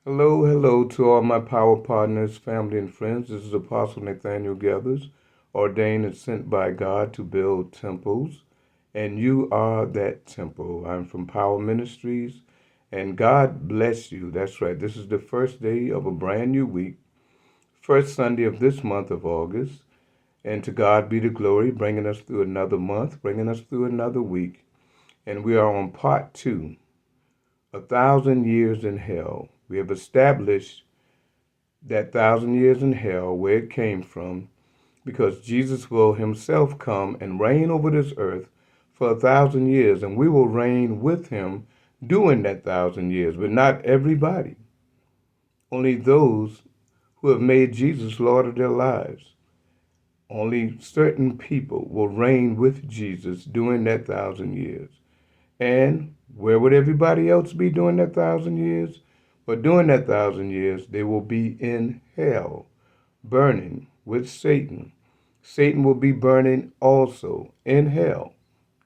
Hello, hello to all my power partners, family, and friends. This is Apostle Nathaniel Gathers, ordained and sent by God to build temples, and you are that temple. I'm from Power Ministries, and God bless you. That's right. This is the first day of a brand new week, first Sunday of this month of August, and to God be the glory, bringing us through another month, bringing us through another week, and we are on part two, 1,000 years in hell. We have established that 1,000 years in hell, where it came from, because Jesus will himself come and reign over this earth for 1,000 years, and we will reign with him during that 1,000 years, but not everybody. Only those who have made Jesus Lord of their lives. Only certain people will reign with Jesus during that 1,000 years. And where would everybody else be during that 1,000 years? But during that 1,000 years, they will be in hell, burning with Satan. Satan will be burning also in hell.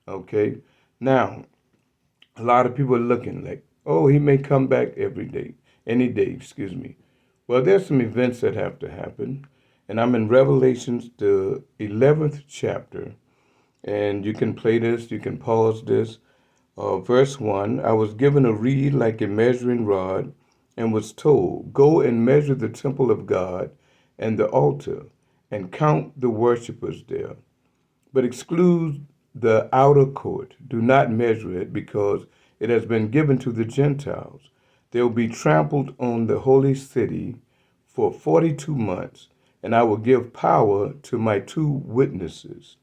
Okay? Now, a lot of people are looking like, oh, he may come back every day, any day, excuse me. Well, there's some events that have to happen. And I'm in Revelations, the 11th chapter. And you can play this, you can pause this. Verse 1, I was given a reed like a measuring rod and was told, go and measure the temple of God and the altar and count the worshippers there. But exclude the outer court. Do not measure it because it has been given to the Gentiles. They will be trampled on the holy city for 42 months, and I will give power to my two witnesses,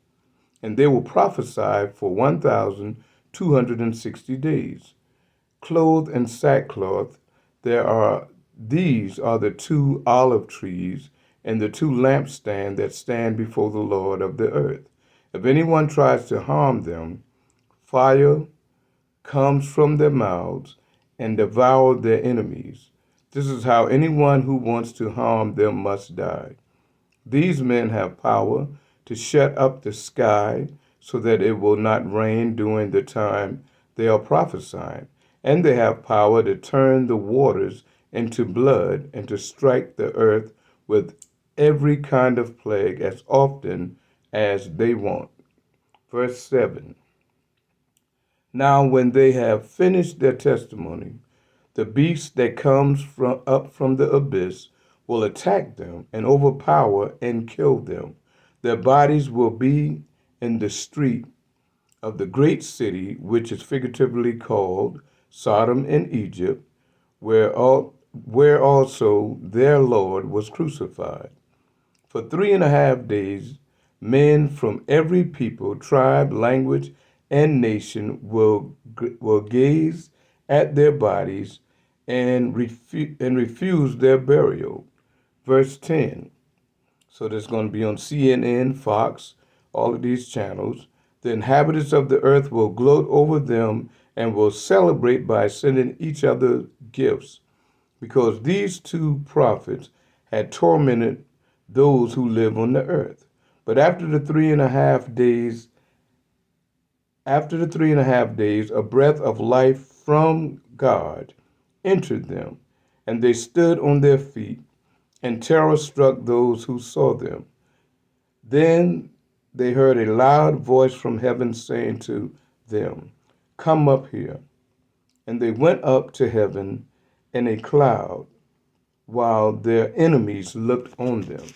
and they will prophesy for 1,260 days. Clothed in sackcloth, these are the two olive trees and the two lampstands that stand before the Lord of the earth. If anyone tries to harm them, fire comes from their mouths and devours their enemies. This is how anyone who wants to harm them must die. These men have power to shut up the sky so that it will not rain during the time they are prophesying. And they have power to turn the waters into blood and to strike the earth with every kind of plague as often as they want. Verse 7. Now, when they have finished their testimony, the beast that comes up from the abyss will attack them and overpower and kill them. Their bodies will be in the street of the great city, which is figuratively called Sodom and Egypt, where also their Lord was crucified. For 3.5 days, men from every people, tribe, language, and nation will gaze at their bodies and refuse their burial. Verse 10. So that's going to be on CNN, Fox, all of these channels. The inhabitants of the earth will gloat over them and will celebrate by sending each other gifts, because these two prophets had tormented those who live on the earth. But after the 3.5 days, a breath of life from God entered them, and they stood on their feet, and terror struck those who saw them. Then they heard a loud voice from heaven saying to them, come up here. And they went up to heaven in a cloud, while their enemies looked on them.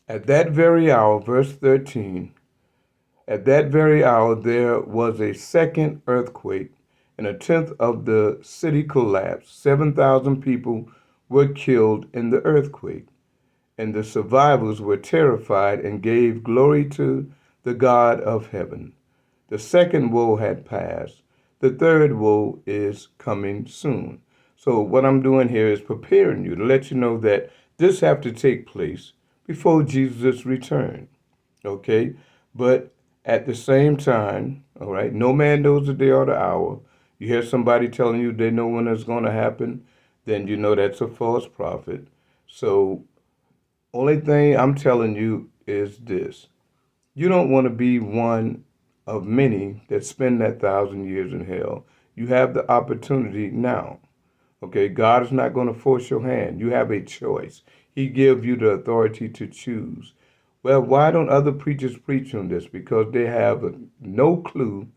At that very hour, verse 13, at that very hour there was a second earthquake, and a tenth of the city collapsed. 7,000 people were killed in the earthquake, and the survivors were terrified and gave glory to the God of heaven. The second woe had passed. The third woe is coming soon. So what I'm doing here is preparing you to let you know that this have to take place before Jesus' return. Okay? But at the same time, all right, no man knows the day or the hour. You hear somebody telling you they know when it's going to happen, then you know that's a false prophet. So only thing I'm telling you is this. You don't want to be one of many that spend that 1,000 years in hell. You have the opportunity now. Okay, God is not going to force your hand. You have a choice. He gives you the authority to choose. Well, why don't other preachers preach on this? Because they have no clue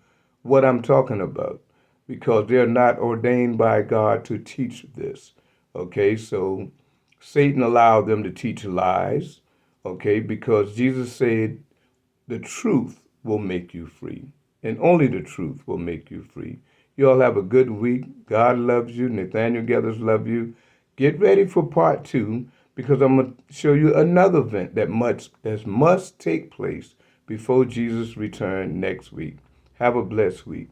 what I'm talking about. Because they're not ordained by God to teach this. Okay, so Satan allowed them to teach lies. Okay, because Jesus said the truth will make you free. And only the truth will make you free. You all have a good week. God loves you. Nathaniel Gathers love you. Get ready for part 2 because I'm going to show you another event that must take place before Jesus' return next week. Have a blessed week.